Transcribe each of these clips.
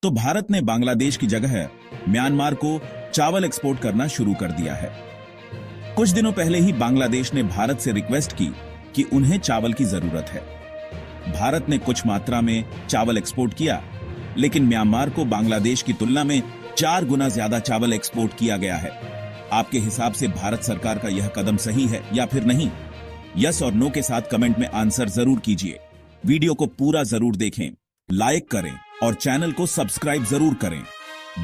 तो भारत ने बांग्लादेश की जगह म्यांमार को चावल एक्सपोर्ट करना शुरू कर दिया है। कुछ दिनों पहले ही बांग्लादेश ने भारत से रिक्वेस्ट की कि उन्हें चावल की जरूरत है। भारत ने कुछ मात्रा में चावल एक्सपोर्ट किया, लेकिन म्यांमार को बांग्लादेश की तुलना में 4 गुना ज्यादा चावल एक्सपोर्ट किया गया है। आपके हिसाब से भारत सरकार का यह कदम सही है या फिर नहीं? यस और नो के साथ कमेंट में आंसर जरूर कीजिए। वीडियो को पूरा जरूर देखें, लाइक करें और चैनल को सब्सक्राइब जरूर करें।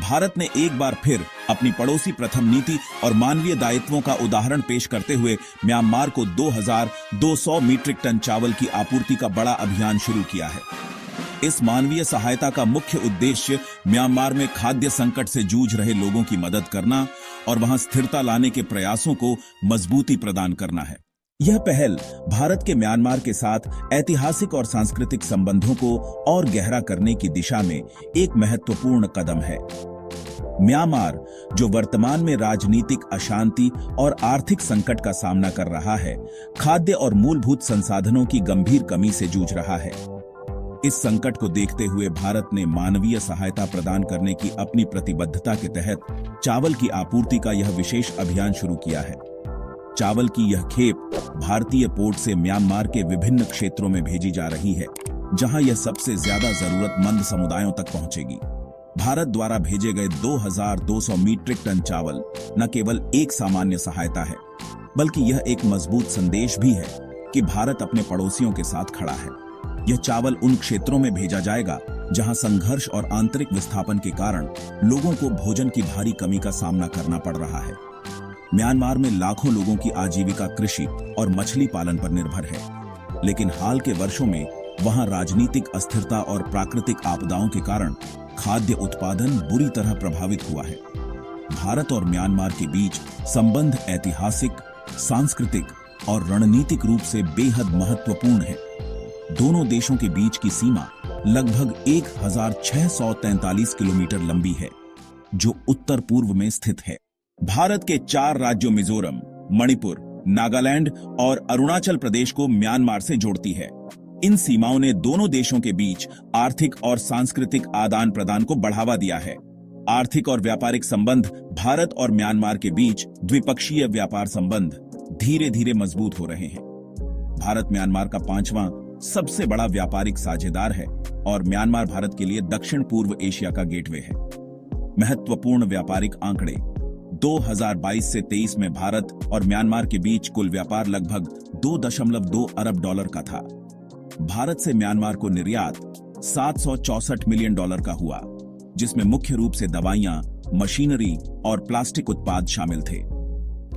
भारत ने एक बार फिर अपनी पड़ोसी प्रथम नीति और मानवीय दायित्वों का उदाहरण पेश करते हुए म्यांमार को 2200 मीट्रिक टन चावल की आपूर्ति का बड़ा अभियान शुरू किया है। इस मानवीय सहायता का मुख्य उद्देश्य म्यांमार में खाद्य संकट से जूझ रहे लोगों की मदद करना और वहां स्थिरता लाने के प्रयासों को मजबूती प्रदान करना है। यह पहल भारत के म्यांमार के साथ ऐतिहासिक और सांस्कृतिक संबंधों को और गहरा करने की दिशा में एक महत्वपूर्ण कदम है। म्यांमार, जो वर्तमान में राजनीतिक अशांति और आर्थिक संकट का सामना कर रहा है, खाद्य और मूलभूत संसाधनों की गंभीर कमी से जूझ रहा है। इस संकट को देखते हुए भारत ने मानवीय सहायता प्रदान करने की अपनी प्रतिबद्धता के तहत चावल की आपूर्ति का यह विशेष अभियान शुरू किया है। चावल की यह खेप भारतीय पोर्ट से म्यांमार के विभिन्न क्षेत्रों में भेजी जा रही है, जहां यह सबसे ज्यादा जरूरतमंद समुदायों तक पहुंचेगी। भारत द्वारा भेजे गए 2200 मीट्रिक टन चावल न केवल एक सामान्य सहायता है, बल्कि यह एक मजबूत संदेश भी है कि भारत अपने पड़ोसियों के साथ खड़ा है। यह चावल उन क्षेत्रों में भेजा जाएगा जहां संघर्ष और आंतरिक विस्थापन के कारण लोगों को भोजन की भारी कमी का सामना करना पड़ रहा है। म्यांमार में लाखों लोगों की आजीविका कृषि और मछली पालन पर निर्भर है, लेकिन हाल के वर्षों में वहां राजनीतिक अस्थिरता और प्राकृतिक आपदाओं के कारण खाद्य उत्पादन बुरी तरह प्रभावित हुआ है। भारत और म्यांमार के बीच संबंध ऐतिहासिक, सांस्कृतिक और रणनीतिक रूप से बेहद महत्वपूर्ण है। दोनों देशों के बीच की सीमा लगभग 1643 किलोमीटर लंबी है, जो उत्तर पूर्व में स्थित है। भारत के 4 राज्यों मिजोरम, मणिपुर, नागालैंड और अरुणाचल प्रदेश को म्यांमार से जोड़ती है। इन सीमाओं ने दोनों देशों के बीच आर्थिक और सांस्कृतिक आदान प्रदान को बढ़ावा दिया है। आर्थिक और व्यापारिक संबंध भारत और म्यांमार के बीच द्विपक्षीय व्यापार संबंध धीरे धीरे मजबूत हो रहे हैं। भारत म्यांमार का 5वां सबसे बड़ा व्यापारिक साझेदार है और म्यांमार भारत के लिए दक्षिण पूर्व एशिया का गेटवे है। महत्वपूर्ण व्यापारिक आंकड़े 2022 से 23 में भारत और म्यांमार के बीच कुल व्यापार लगभग 2.2 अरब डॉलर का था। भारत से म्यांमार को निर्यात 764 मिलियन डॉलर का हुआ, जिसमें मुख्य रूप से दवाइयां, मशीनरी और प्लास्टिक उत्पाद शामिल थे।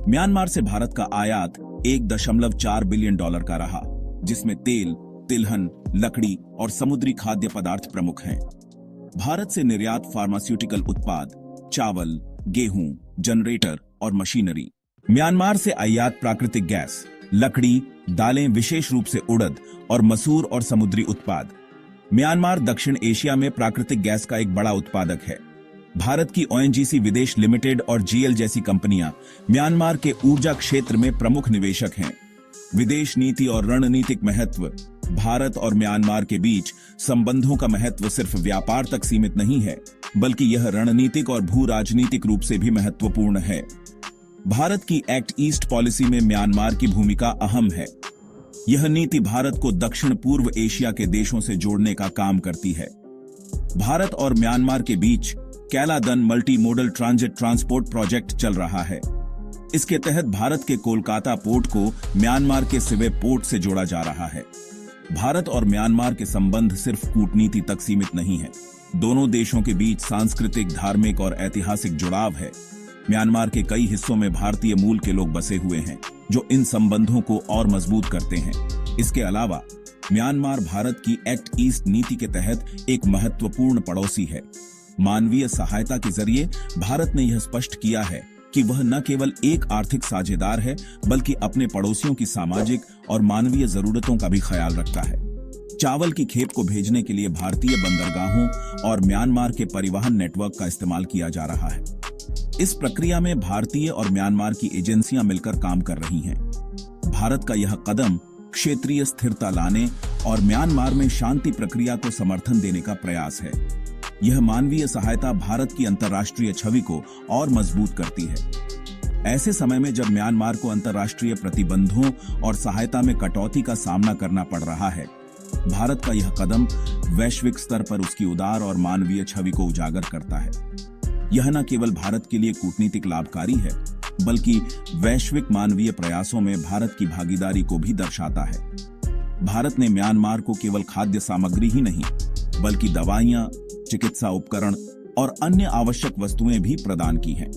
म्यांमार से भारत का आयात 1.4 बिलियन डॉलर का रहा, जिसमें तेल, तिलहन, लकड़ी और समुद्री खाद्य पदार्थ प्रमुख हैं। भारत से निर्यात फार्मास्यूटिकल उत्पाद, चावल, गेहूं, जनरेटर और मशीनरी। म्यांमार से आयात प्राकृतिक गैस, लकड़ी, दालें, विशेष रूप से उड़द और मसूर और समुद्री उत्पाद। म्यांमार दक्षिण एशिया में प्राकृतिक गैस का एक बड़ा उत्पादक है। भारत की ओएनजीसी विदेश लिमिटेड और जीएल जैसी कंपनियां म्यांमार के ऊर्जा क्षेत्र में प्रमुख निवेशक हैं। विदेश नीति और रणनीतिक महत्व। भारत और म्यांमार के बीच संबंधों का महत्व सिर्फ व्यापार तक सीमित नहीं है, बल्कि यह रणनीतिक और भू राजनीतिक रूप से भी महत्वपूर्ण है। भारत की एक्ट ईस्ट पॉलिसी में म्यांमार की भूमिका अहम है। यह नीति भारत को दक्षिण पूर्व एशिया के देशों से जोड़ने का काम करती है। भारत और म्यांमार के बीच Kaladan multimodal transit transport project चल रहा है। इसके तहत भारत के कोलकाता पोर्ट को म्यांमार के सिवे पोर्ट से जोड़ा जा रहा है। भारत और म्यांमार के संबंध सिर्फ कूटनीति तक सीमित नहीं है। दोनों देशों के बीच सांस्कृतिक, धार्मिक और ऐतिहासिक जुड़ाव है। म्यांमार के कई हिस्सों में भारतीय मूल के लोग बसे हुए हैं, जो इन संबंधों को और मजबूत करते हैं। इसके अलावा म्यांमार भारत की एक्ट ईस्ट नीति के तहत एक महत्वपूर्ण पड़ोसी है। मानवीय सहायता के जरिए भारत ने यह स्पष्ट किया है कि वह न केवल एक आर्थिक साझेदार है, बल्कि अपने पड़ोसियों की सामाजिक और मानवीय जरूरतों का भी ख्याल रखता है। चावल की खेप को भेजने के लिए भारतीय बंदरगाहों और म्यांमार के परिवहन नेटवर्क का इस्तेमाल किया जा रहा है। इस प्रक्रिया में भारतीय और म्यांमार की एजेंसियां मिलकर काम कर रही हैं। भारत का यह कदम क्षेत्रीय स्थिरता लाने और म्यांमार में शांति प्रक्रिया को समर्थन देने का प्रयास है। यह मानवीय सहायता भारत की अंतर्राष्ट्रीय छवि को और मजबूत करती है। ऐसे समय में जब म्यांमार को अंतर्राष्ट्रीय प्रतिबंधों और सहायता में कटौती का सामना करना पड़ रहा है, भारत का यह कदम वैश्विक स्तर पर उसकी उदार और मानवीय छवि को उजागर करता है। यह न केवल भारत के लिए कूटनीतिक लाभकारी है, बल्कि वैश्विक मानवीय प्रयासों में भारत की भागीदारी को भी दर्शाता है। भारत ने म्यांमार को केवल खाद्य सामग्री ही नहीं, बल्कि दवाइयां, चिकित्सा उपकरण और अन्य आवश्यक वस्तुएं भी प्रदान की हैं।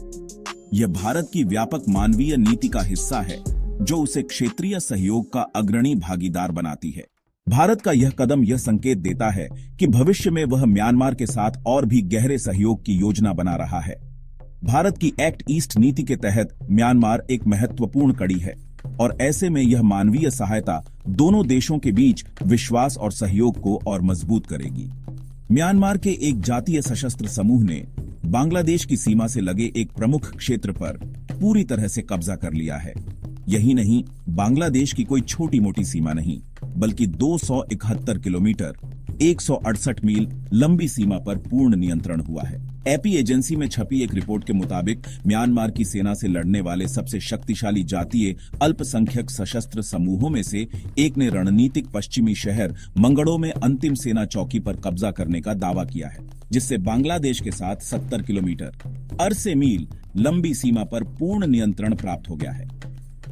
यह भारत की व्यापक मानवीय नीति का हिस्सा है, जो उसे क्षेत्रीय सहयोग का अग्रणी भागीदार बनाती है। भारत का यह कदम यह संकेत देता है कि भविष्य में वह म्यांमार के साथ और भी गहरे सहयोग की योजना बना रहा है। भारत की एक्ट ईस्ट नीति के तहत म्यांमार एक महत्वपूर्ण कड़ी है और ऐसे में यह मानवीय सहायता दोनों देशों के बीच विश्वास और सहयोग को और मजबूत करेगी। म्यांमार के एक जातीय सशस्त्र समूह ने बांग्लादेश की सीमा से लगे एक प्रमुख क्षेत्र पर पूरी तरह से कब्जा कर लिया है। यही नहीं, बांग्लादेश की कोई छोटी मोटी सीमा नहीं, बल्कि 271 किलोमीटर 168 मील लंबी सीमा पर पूर्ण नियंत्रण हुआ है। एपी एजेंसी में छपी एक रिपोर्ट के मुताबिक म्यांमार की सेना से लड़ने वाले सबसे शक्तिशाली जातीय अल्पसंख्यक सशस्त्र समूहों में से एक ने रणनीतिक पश्चिमी शहर मंगड़ो में अंतिम सेना चौकी पर कब्जा करने का दावा किया है, जिससे बांग्लादेश के साथ 70 किलोमीटर 80 मील लंबी सीमा पर पूर्ण नियंत्रण प्राप्त हो गया है।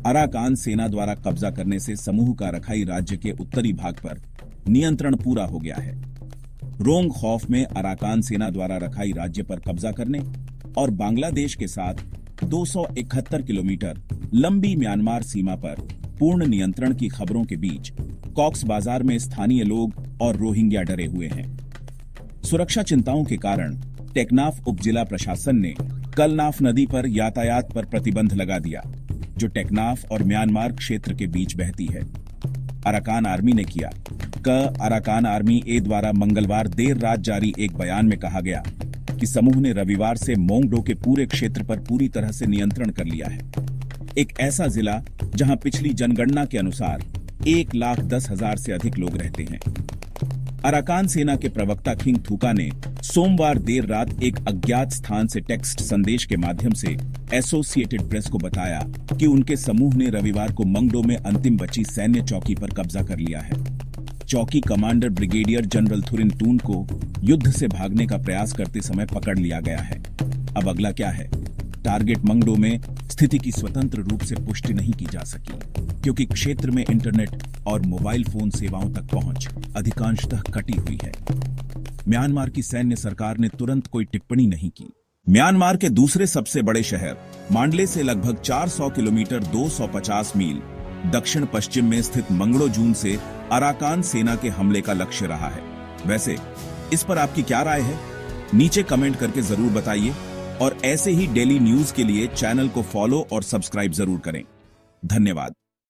अराकान सेना द्वारा कब्जा करने से समूह का रखाई राज्य के उत्तरी भाग पर नियंत्रण पूरा हो गया है। रोंग खौफ में अराकान सेना द्वारा रखाई राज्य पर कब्जा करने और बांग्लादेश के साथ 271 किलोमीटर लंबी म्यांमार सीमा पर पूर्ण नियंत्रण की खबरों के बीच कॉक्स बाजार में स्थानीय लोग और रोहिंग्या डरे हुए हैं। सुरक्षा चिंताओं के कारण टेकनाफ उपजिला प्रशासन ने कलनाफ नदी पर यातायात पर प्रतिबंध लगा दिया, जो टेकनाफ और म्यांमार क्षेत्र के बीच बहती है। अराकान आर्मी ने किया। अराकान आर्मी ए द्वारा मंगलवार देर रात जारी एक बयान में कहा गया कि समूह ने रविवार से मोंगडो के पूरे क्षेत्र पर पूरी तरह से नियंत्रण कर लिया है, एक ऐसा जिला जहां पिछली जनगणना के अनुसार 1,10,000 से अधिक लोग रहते हैं। अराकान सेना के प्रवक्ता किंग थूका ने सोमवार देर रात एक अज्ञात स्थान से टेक्स्ट संदेश के माध्यम से एसोसिएटेड प्रेस को बताया कि उनके समूह ने रविवार को मंगडो में अंतिम बची सैन्य चौकी पर कब्जा कर लिया है। चौकी कमांडर ब्रिगेडियर जनरल थुरिन टून को युद्ध से भागने का प्रयास करते समय पकड़ लिया गया है। अब अगला क्या है? टारगेट मंगडो में स्थिति की स्वतंत्र रूप से पुष्टि नहीं की जा सकी, क्योंकि क्षेत्र में इंटरनेट और मोबाइल फोन सेवाओं तक पहुंच अधिकांशतः कटी हुई है। म्यांमार की सैन्य सरकार ने तुरंत कोई टिप्पणी नहीं की। म्यांमार के दूसरे सबसे बड़े शहर मांडले से लगभग 400 किलोमीटर 250 मील दक्षिण पश्चिम में स्थित मंगड़ो जून से अराकान सेना के हमले का लक्ष्य रहा है। वैसे इस पर आपकी क्या राय है? नीचे कमेंट करके जरूर बताइए और ऐसे ही डेली न्यूज के लिए चैनल को फॉलो और सब्सक्राइब जरूर करें। धन्यवाद।